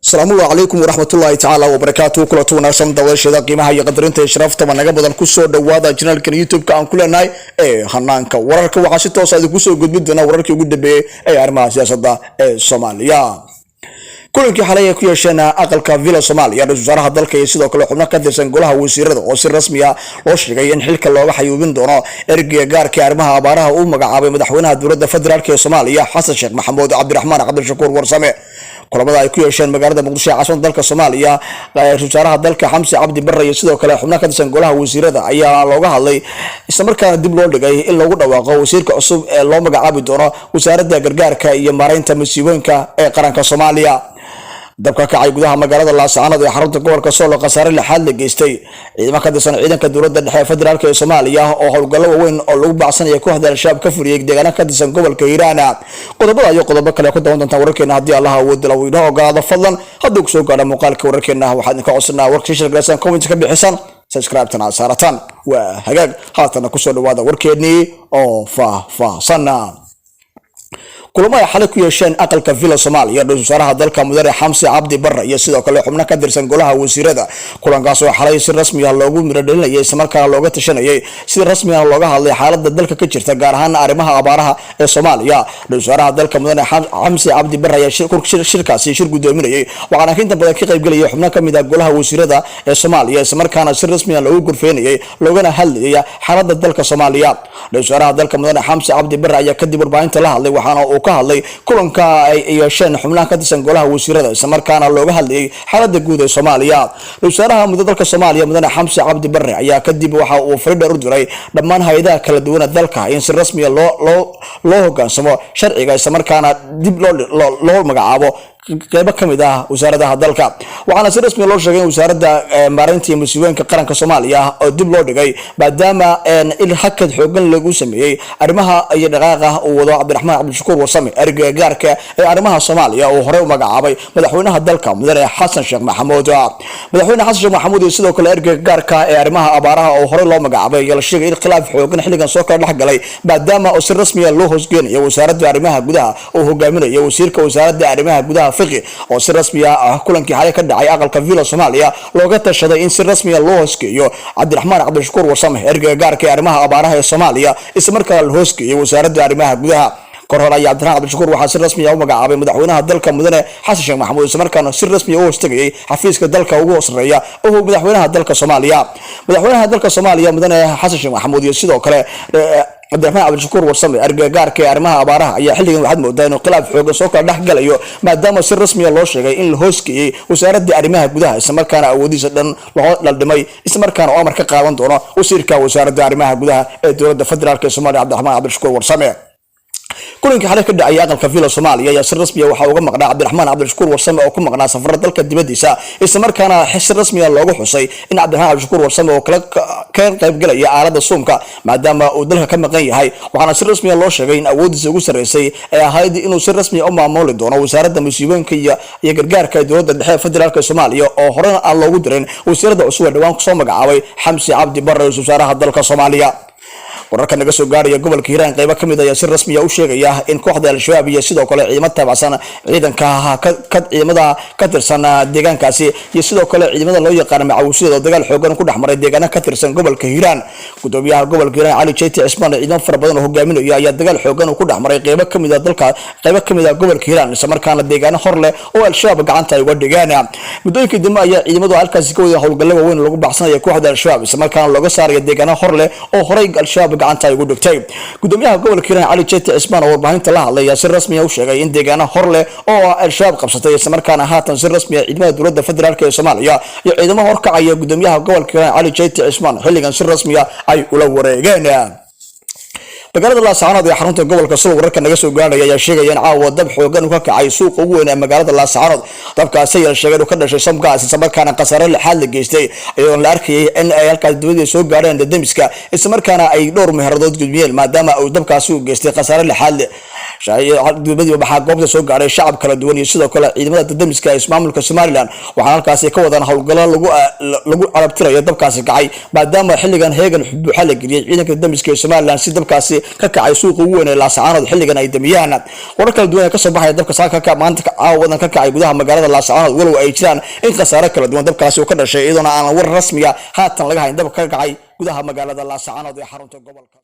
السلام عليكم ورحمة الله تعالى وبركاته. كل تونا شم دوّش هذا قيمة هي قدرين تشرف طبعا نجا بدل كسر دوادا جنال كن يوتيوب كان كل ناي هنانك ورك وعشت توصل كسر جد بدنا ورك يقول دبي أرمى سياسة الصومالية. كلنكii xalay ku yeeshana aqalka Villa Somalia wasaaraha dalka iyo sidoo kale xubno ka tirsan golaha wasiirada oo si rasmi ah loo sheegay in xilka looga xayuubin doono ergeyga gaarka arrimaha abaaraha uu magacaabay madaxweynaha dowladda federaalka ee Soomaaliya Xasan Sheekh Maxamuud Cabdiraxmaan Cabdishakuur Warsame. kulamada ay ku yeesheen magaalada Muqdisho caasimada dalka Soomaaliya wasaaraha dalka Xamsi Cabdi Barre iyo sidoo kale xubno ka tirsan golaha wasiirada ayaa looga hadlay isla markaana dib loo dhigay in lagu dhawaaqo wasiirka cusub ee loo magacaabi doono wasaaradda gargaarka iyo maareynta masiibooyinka ee qaranka Soomaaliya. dabka kacay gudaha magaalada Laascaanood ee xarunta gobolka Sool qasaare lixaad la geystay ciidamada ka tirsan ciidanka dowladda dhexe federaalka ee Soomaaliya oo howlgallo weyn oo lagu baacsanayo kooxda al-shabaab ka furiyay deegaanada ka tirsan gobolka Hiiraan. qodobada iyo qodobo kale ku daawan doontaan wararkeena haddii Allah awood la weyno ogolaado fadlan haddii ku soo gaadho muuqaalka wararkeena waxaad ka codsanaa warka shirkadda comment ka bixisan subscribe tana saaratan waa hagaag haatan ku soo dhawaada warkeennii oo faahfaahsan. kulamo ay xalay ku yeesheen aqalka Villa Somalia wasaaraha dalka mudane Xamsi Cabdi Barre iyo sidoo kale xubno ka tirsan golaha wasiirada kulankaas oo xalay si rasmi ah loogu miradhalinayay isla markaana looga tashanayay si rasmi ah looga hadlay xaaladda dalka ka jirta gaar ahaan arrimaha abaaraha ee Soomaaliya. wasaaraha dalka mudane Xamsi Cabdi Barre ayaa shirkaasi shir gudoominayay waxaana inta badan ka qayb galay xubno ka mid ah golaha wasiirada ee Soomaaliya isla markaana si rasmi ah loogu gurfeenayay loogana hadlayay xaaladda dalka Soomaaliya. wasaaraha dalka mudane Xamsi Cabdi Barre ayaa kadib warbaahinta la hadlay waxaana uu ka hadlay kulanka ay yeesheen xubnaha ka tirsan golaha wasiirada isla markaana looga hadlayay xaaladda guud ee Soomaaliya. wasaaraha dalka Soomaaliya mudane Xamsi Cabdi Barre ayaa kadib waxa uu fariin u diray dhammaan hay'adaha kala duwan ee dalka in si rasmi ah loo hoggaansamo sharciga isla markaana dib loo magacaabo qaybo ka mid ah wasaaradaha dalka. waxaana si rasmi loo sheegay in wasaaradda maareynta masiibooyinka qaranka Soomaaliya oo dib loo dhigay maadaama il hakad xoogan lagu sameeyay arrimaha iyo dhaqaaqa uu wado Cabdiraxmaan Cabdishakuur Warsame ergeyga gaarka ee arrimaha Soomaaliya oo hore u magacaabay madaxweynaha dalka mudane Xasan Sheekh Maxamuud. madaxweyne Xasan Sheekh Maxamuud iyo sidoo kale ergeyga gaarka ee arrimaha abaaraha oo hore loo magacaabay ayaa la sheegay in khilaaf xoogan xilligan soo kala dhaxgalay maadaama oo si rasmi ah loo hoosgeenayo wasaaradda arrimaha gudaha oo hogaaminayo wasiirka wasaaradda arrimaha gudaha oo si rasmi ah kulankii xalay ka dhacay aqalka Villa Somalia looga tashaday in si rasmi ah loo hoosgeeyo Cabdiraxmaan Cabdishakuur Warsame ergeyga gaarka ee arrimaha abaaraha ee Soomaaliya isla markaana la hoosgeeyo wasaaradda arrimaha gudaha. korhor ayaa Cabdiraxmaan Cabdishakuur waxaa si rasmi ah u magacaabay madaxweynaha dalka mudane Xasan Sheekh Maxamuud isla markaana si rasmi ah u hoostagay xafiiska dalka ugu hooseeya oo madaxweynaha dalka Soomaaliya. madaxweynaha dalka Soomaaliya mudane Xasan Sheekh Maxamuud iyo sidoo kale Cabdiraxmaan Cabdishakuur Warsame ergeyga gaarka ee arrimaha abaaraha ayaa xilligan waxaad moodaa inuu khilaaf xoogan soo kala dhaxgalayo maadaama si rasmi ah loo sheegay in la hoosgeeyay wasaaradda arrimaha gudaha isla markaana awoodiisa dhan loo dhimay isla markaana oo amar ka qaadan doono wasiirka wasaaradda arrimaha gudaha ee dowladda federaalka ee Soomaaliya Cabdiraxmaan Cabdishakuur Warsame. kulankii xalay ka dhacay aqalka Villa Somalia ayaa si rasmi ah waxa uga maqnaa Cabdiraxmaan Cabdishakuur Warsame oo ku maqnaa safar dalka dibadiisa isla markaana si rasmi ah loogu xusay in Cabdiraxmaan Cabdishakuur Warsame oo kala ka qayb galaya aalada Soomka maadaama uu dalka ka maqan yahay. waxaana si rasmi ah loo sheegay in awoodiisa ugu sareysay ay ahayd inuu si rasmi ah u maamuli doono wasaaradda masiibooyinka iyo gargaarka dowladda dhexe federaalka Soomaaliya oo horena aan loogu dirin wasaaradda cusub ee dhawaan ku soo magacaabay Xamsi Cabdi Barre wasaaraha dalka Soomaaliya. wararka naga soo gaaraya gobolka Hiiraan qaybo ka mid ah si rasmi ah u sheegaya in kooxda al-shabaab iyo sidoo kale ciidamada taabacsan ciidanka ciidamada ka tirsan deegaankaasi iyo sidoo kale ciidamada loo yaqaan macawisada oo dagaal xoogan ku dhaxmaray deegaanada ka tirsan gobolka Hiiraan. gudoomiyaha gobolka Hiiraan Cali Jeyti Cismaan ciidamo fara badan oo hogaaminaya ayaa dagaal xoogan ku dhaxmaray qaybo ka mid ah dalka qaybo ka mid ah gobolka Hiiraan isla markaana deegaano hor leh oo al-shabaab gacanta ay uga dhigeen. muddooyinkii dambe ayaa ciidamadu halkaasi ka wada howlgallo waaweyn lagu baxsanayo kooxda al-shabaab isla markaana looga saarayo deegaano hor leh oo horay al-shabaab gacanta ay ugu dhigtay. gudoomiyaha gobolka Hiiraan Cali Jeyti Cismaan oo warbaahinta la hadlay si rasmi ah u sheegay in deegaano hor leh oo al-shabaab qabsatay isla markaana haatan si rasmi ah ciidamada dowladda federaalka ee Soomaaliya iyo ciidamo horkacaya gudoomiyaha gobolka Hiiraan Cali Jeyti Cismaan xilligan si rasmi ah ay ula wareegeen. magaalada Laascaanood ee xarunta gobolka Sool wararka naga soo gaaraya ayaa sheegaya in caawa dab xoogan uu ka kacay suuqa ugu weyn ee magaalada Laascaanood. dabkaas ayaa sheegay inuu ka dhashay samgaas isla markaana qasaare lixaad la geystay iyadoo la arkayay in ay halkaas dibadda soo gaareen damiska isla markaana ay dhowr meheradood gudbiyeen maadaama uu dabkaasi u geystay qasaare lixaad. dibadii waxaa goobta soo gaaray shacab kala duwan iyo sidoo kale ciidamada damiska ee ismaamulka Somaliland waxaana halkaasi ka wadaan howlgallo lagu arabtirayo dabkaasi kacay maadaama xilligan heegan buuxa la geliyay ciidanka damiska ee Somaliland si dabkaasi ka kacay suuqa ugu weyn ee Laascaanood xilligan ay damiyaan warar kala duwan ka soo baxay dabka saaka maanta caawadan ka kacay gudaha magaalada Laascaanood walow ay jiraan in khasaare kala duwan dabkaasi oo ka dhashay iyadoo aan war rasmi ah haatan laga hayn dabka ka kacay gudaha magaalada Laascaanood ee xarunta gobolka